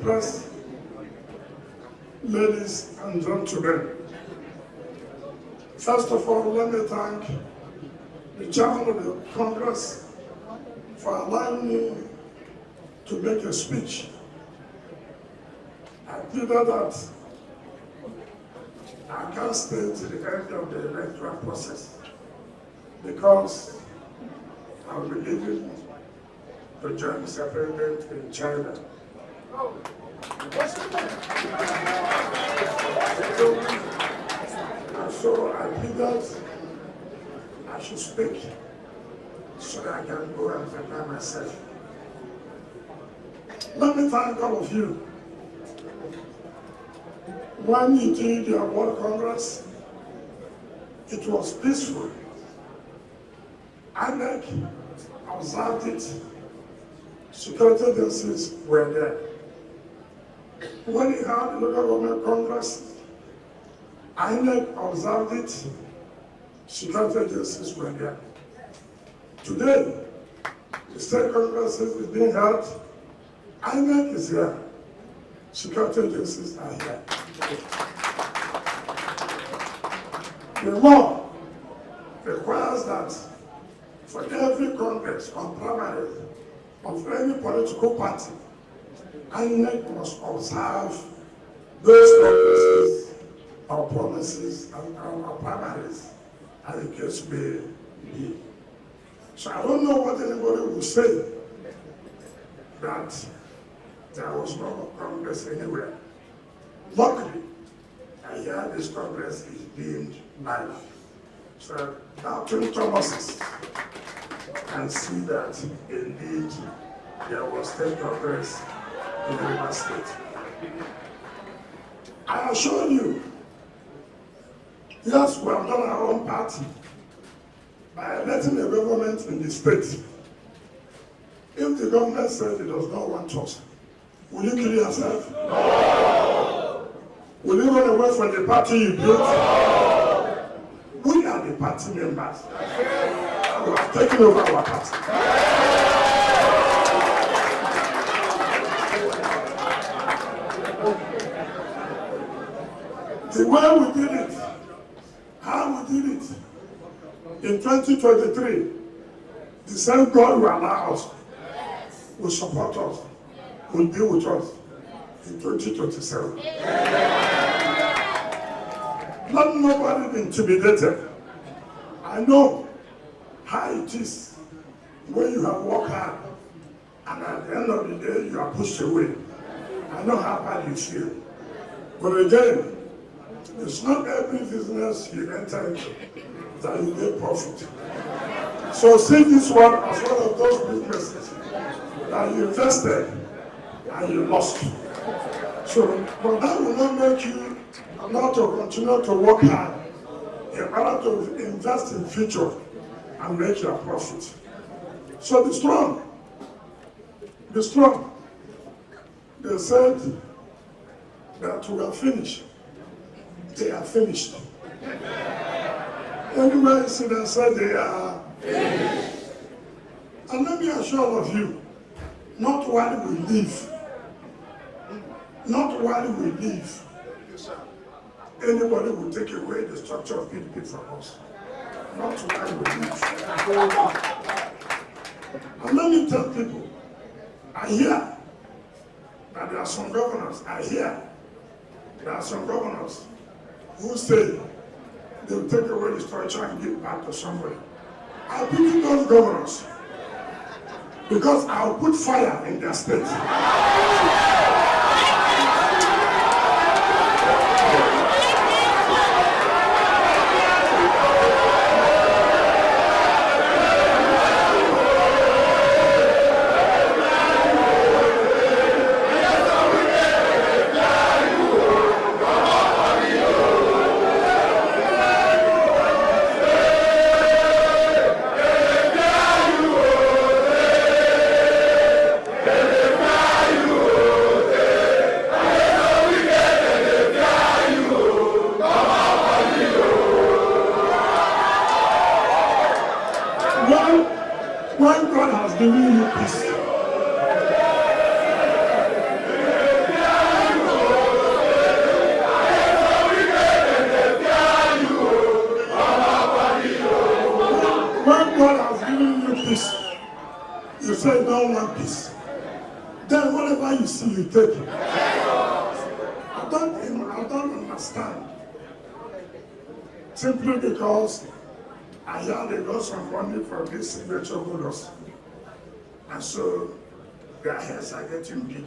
Press, ladies and gentlemen, first of all, let me thank the chairman of the Congress for allowing me to make a speech. I feel that I can't stay to the end of the electoral process because I will be leaving to join the settlement in China. So I feel that I should speak so that I can go and prepare myself. Let me thank all of you. When you did your World Congress, it was peaceful. INEC observed it. Security agencies were there. When you had the local government Congress, INEC observed it. Security agencies were there. Today, the state Congress is being held. INEC is here. Security agencies are here. The law requires that for every Congress or primary of any political party, INEC must observe those promises or promises or primaries as the case may be. So I don't know what anybody will say that there was no Congress anywhere. Luckily, I hear this Congress is being live. So now 20 Thomases can see that indeed there was state Congress in the Rivers State. I assure you, yes, we have done our own party by electing a government in the state. If the government says it does not want us, will you kill yourself? No! Will you run away from the party you built? No! We are the party members. We have taken over our party. The way we did it, how we did it, in 2023, the same God will allow us, will support us, will be with us in 2027. Let nobody be intimidated. I know how it is when you have worked hard and at the end of the day you are pushed away. I know how bad you feel. But again, it's not every business you enter into that you get profit. So see this one as one of those businesses that you invested and you lost. So, but that will not make you not to continue to work hard in order to invest in future and make your profit. So be strong. Be strong. They said that we are finished. They are finished. Anyway, you see them say they are finished. And let me assure all of you, not while we live. Not while we live. Anybody will take away the structure of PDP from us. Not while we live. And let me tell people, I hear that there are some governors, there are some governors who say they will take away the structure and give back to somebody. I pity those governors because I'll put fire in their state. you. want peace. Then whatever you see, you take it. I don't understand. Simply because I hear they got some money from these signature voters. And so their heads are getting big.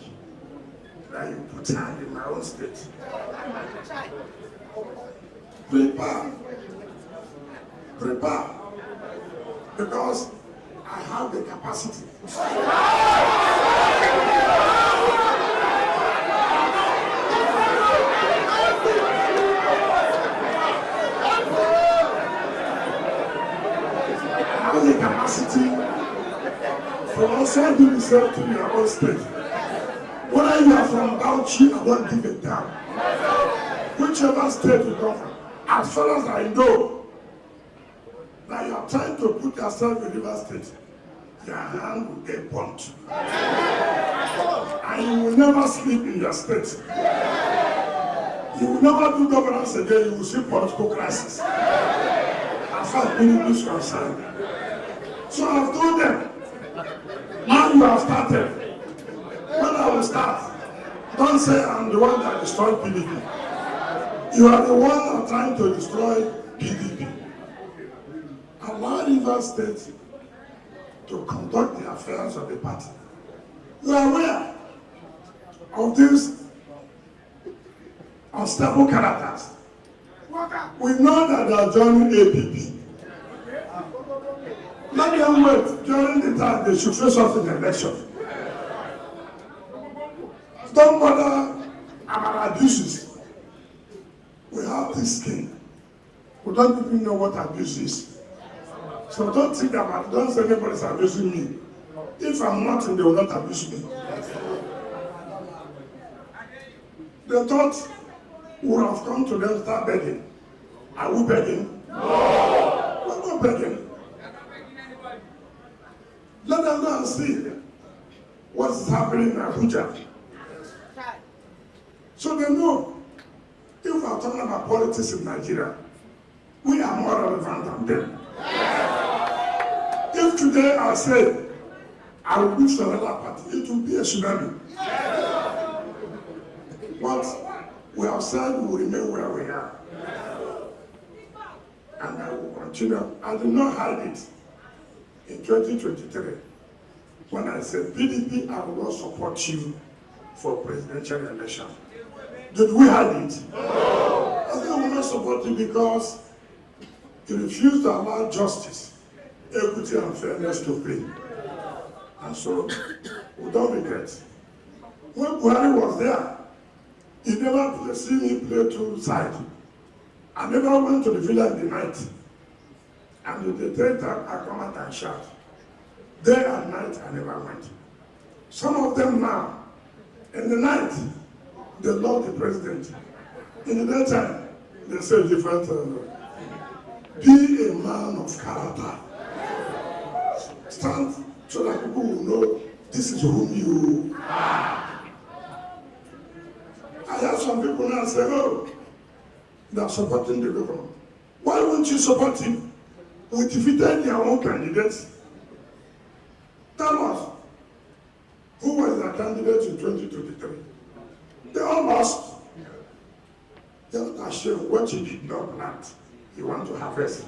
That you put hand in my own state. Prepare. Because I have the capacity. The capacity for also do the same to your own state. Whether you are from Bauchi, I don't give it down. Whichever state you come from, as far as I know, that you are trying to put yourself in Rivers State, your hand will get bumped. And you will never sleep in your state. You will never do governance again, you will see political crisis. As far as PDP is concerned. So I've told them, now you have started. When I will start, don't say I'm the one that destroyed PDP. You are the one that are trying to destroy PDP. Allow Rivers State to conduct the affairs of the party. You are aware of these unstable characters. We know that they are joining APP. Let them wait during the time they should face us in the election. Don't bother about abuses. We have this king. We don't even know what abuse is. So don't think about it. Don't say anybody's abusing me. If I'm not, they will not abuse me. They thought we would have come to them start begging. Are we begging? No. We're not begging. Let them go and see what is happening in Abuja. So they know if we are talking about politics in Nigeria, we are more relevant than them. If today I say I will move to another party, it will be a tsunami. But we have said we will remain where we are. And I will continue. I did not hide it. In 2023, when I said, PDP, I will not support you for presidential election. Did we hide it? No. I said, I will not support you because you refuse to allow justice, equity, and fairness to prevail. And so, we don't regret. When Buhari was there, he never seen me play two sides. I never went to the villa in the night. And the daytime, I come out and shout. Day and night, I never went. Some of them now, in the night, they love the president. In the daytime, they say different. Be a man of character. Stand so that people will know this is whom you are. I have some people now say, oh, they are supporting the government. Why won't you support him? We defeated their own candidates. Tell us, who was their candidate in 2023? They all lost. They're not ashamed what you did not plant. You want to harvest.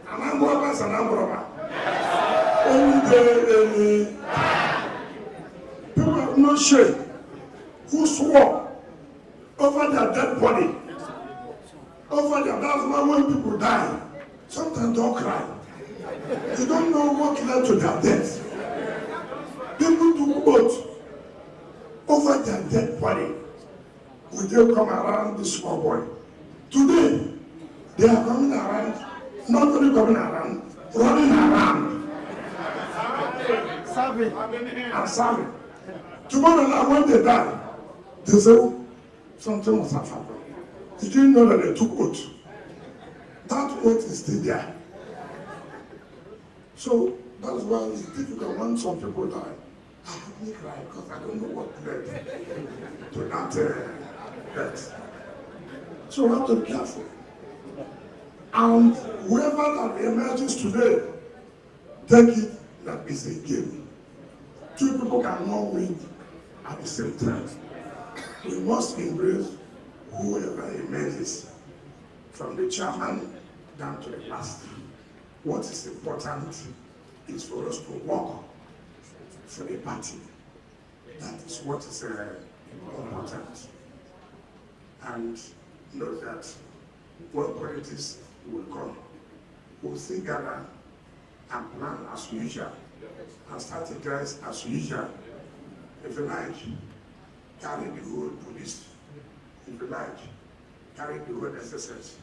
An armed robber is an armed robber. Any day, any time. People have no shame. Who swore over their dead body? Over their, that's why when people die, sometimes don't cry. You don't know what led to their death. People do both. Over their dead body, will they come around this small boy? Today, they are coming around, not only coming around, running around. And serving. Tomorrow now, when they die, they say, something must have happened. You didn't know that they took oath. That oath is still there. So that's why it's difficult when some people die. I haven't cried because I don't know what led to that death. So we have to be careful. And whoever that emerges today, take it that is a game. Two people cannot win at the same time. We must embrace whoever emerges, from the chairman down to the last. What is important is for us to work for the party. That is what is important. And know that when politics will come, we'll still gather and plan as usual and strategize as usual. If you like, carry the whole police. If you like, carry the whole SSS.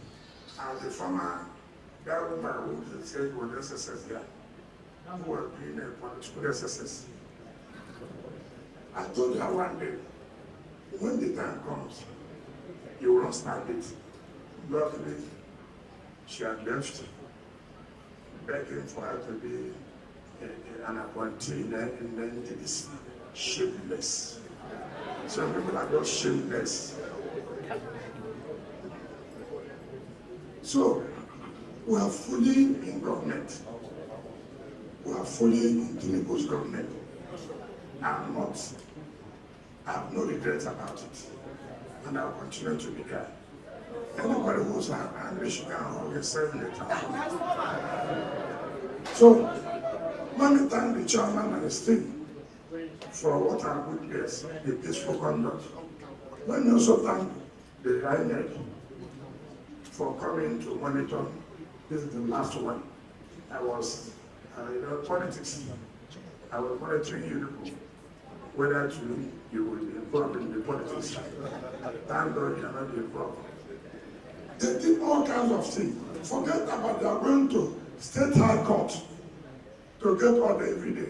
And the former governor who said was SSS here, who was doing a political SSS. I told her one day, when the time comes, you will not stand it. Luckily, she had left, begging for her to be an appointee, and then it is shameless. Some people are just shameless. So, we are fully in government. We are fully in Tinubu's government. I have no regrets about it. And I'll continue to be there. Anybody who's angry should go and get 7 So, let me thank the chairman and his team for what I witnessed, the peaceful conduct. Let me also thank the INEC for coming to monitor. This is the last one. I was, politics. I was monitoring you, whether you will be involved in the politics. Thank God you are not involved. They did all kinds of things. Forget about they are going to State Harcourt to get order every day.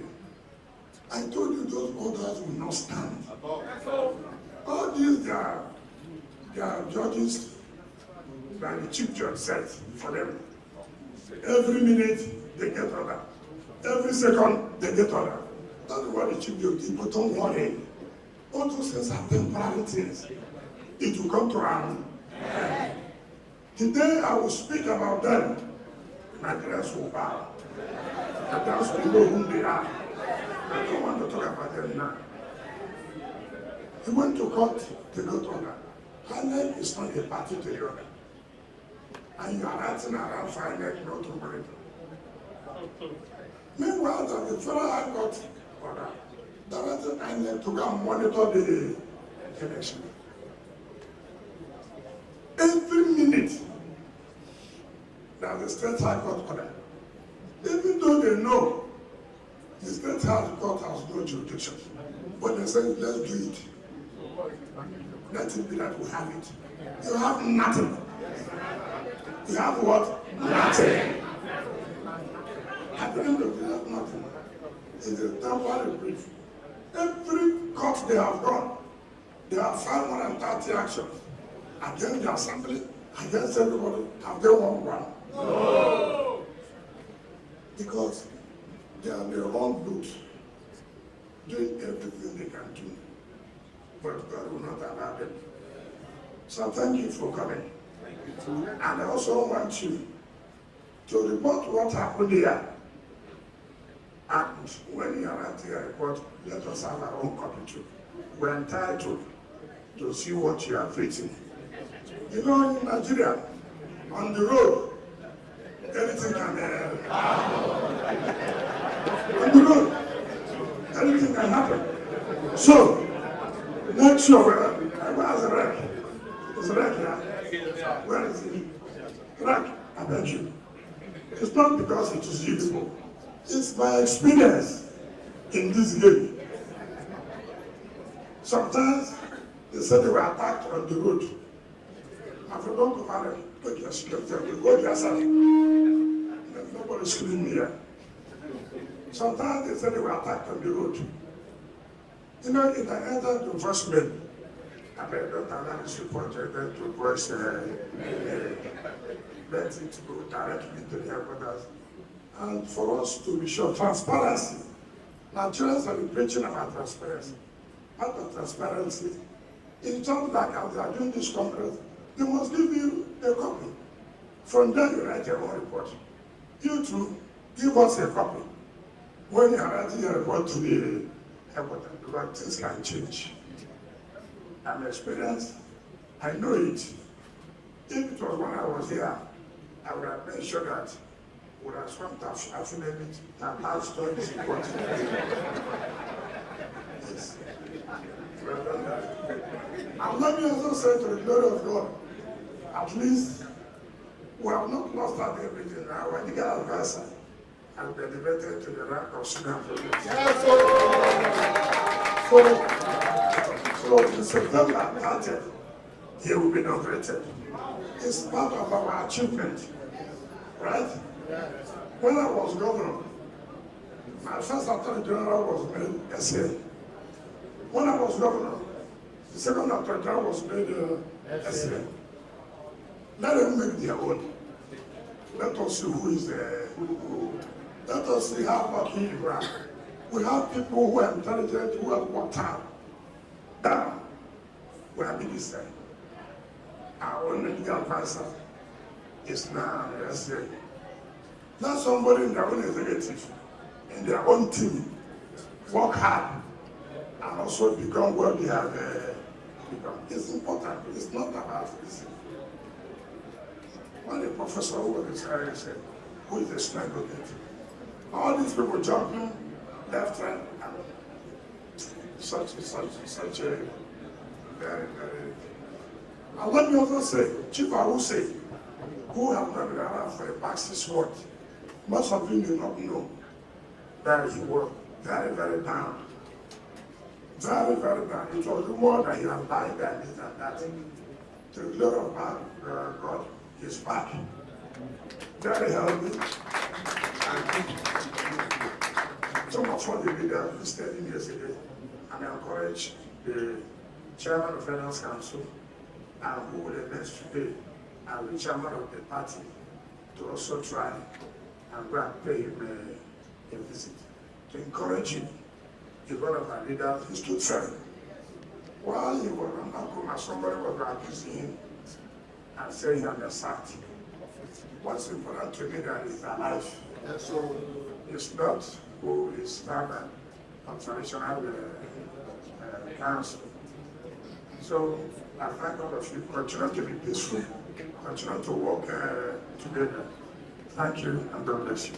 I told you those orders will not stand. All these, they are judges that the chief judge said for them. Every minute they get order. Every second they get order. That's what the chief judge did, but don't worry. All those things are temporary things. It will come to an end. Today I will speak about them. Nigerians will bow. Nigerians will know whom they are. I don't want to talk about them now. He went to court to go to order. INEC is not a party to the other. And you are acting around for INEC not to monitor. Meanwhile, the Federal High Court order directed INEC to go and monitor the election. Every minute, that the State High Court order, even though they know the State High Court has no jurisdiction, but they say, let's do it. Let it be that we have it. You have nothing. You have what? Nothing. At the end of the day, you have nothing. It's a temporary brief. Every court they have gone, they have 530 actions against the assembly, against everybody. Have they won one? No. Because they are the wrong boots, doing everything they can do. But God will not allow them. So thank you for coming. And I also want you to report what happened here. And when you are at the report, let us have our own copy too. We're entitled to see what you have written. You know, in Nigeria, on the road, anything can happen. On the road, anything can happen. So, make sure, where's the wreck? It's wreck here. Where is it? Wreck, I beg you. It's not because it is you people. It's my experience in this game. Sometimes they said they were attacked on the road. I forgot to marry, but you're scared, you go yourself. Nobody's screaming me here. Sometimes they said they were attacked on the road. You know, if I entered the first mail, I better don't allow this reporter to voice let it go directly to the headquarters. And for us to be sure, transparency. Nigerians are preaching about transparency. Part of transparency, it's just like as they are doing this Congress, they must give you a copy. From there, you write your own report. You too, give us a copy. When you are writing your report to important because things can change. I'm experienced. I know it. If it was when I was here, I would have made sure that would have swamped affidavit and have stories in court. Yes. Well done that. And let me also say to the glory of God, at least we have not lost out everything. Our legal advisor has been elevated to the rank of senior police. So in September 30th, he will be inaugurated. It's part of our achievement, right? When I was governor, my first attorney general was made SA. When I was governor, the second attorney general was made SA. Let them make their own. Let us see who is who. Let us see how lucky you are. We have people who are intelligent, who have worked hard. Now, we are minister. Our own legal advisor is now the SA. Not somebody in their own executive, in their own team, work hard and also become what they have become. It's important. It's not about this. When the professor who was here said, who is the strength of it? All these people jumping left, right, and such a very, very. And let me also say, Chief Awuse, who have not been around for a past 6 months, most of you do not know that he was very, very down. Very, very down. It was more that he had died and this and that. To the glory of God, he's back. Very healthy. And some of what the leaders visited him yesterday, and I encourage the chairman of Finance Council and who will next today, and the chairman of the party to also try and go and pay him a visit. To encourage him, he's one of our leaders, he stood firm. While he was on Akuma, somebody was accusing him and saying he understands. What's important to me that he's alive. And so it's not who is not on traditional council. So I thank all of you. Continue to be peaceful. Continue to work together. Thank you and God bless you.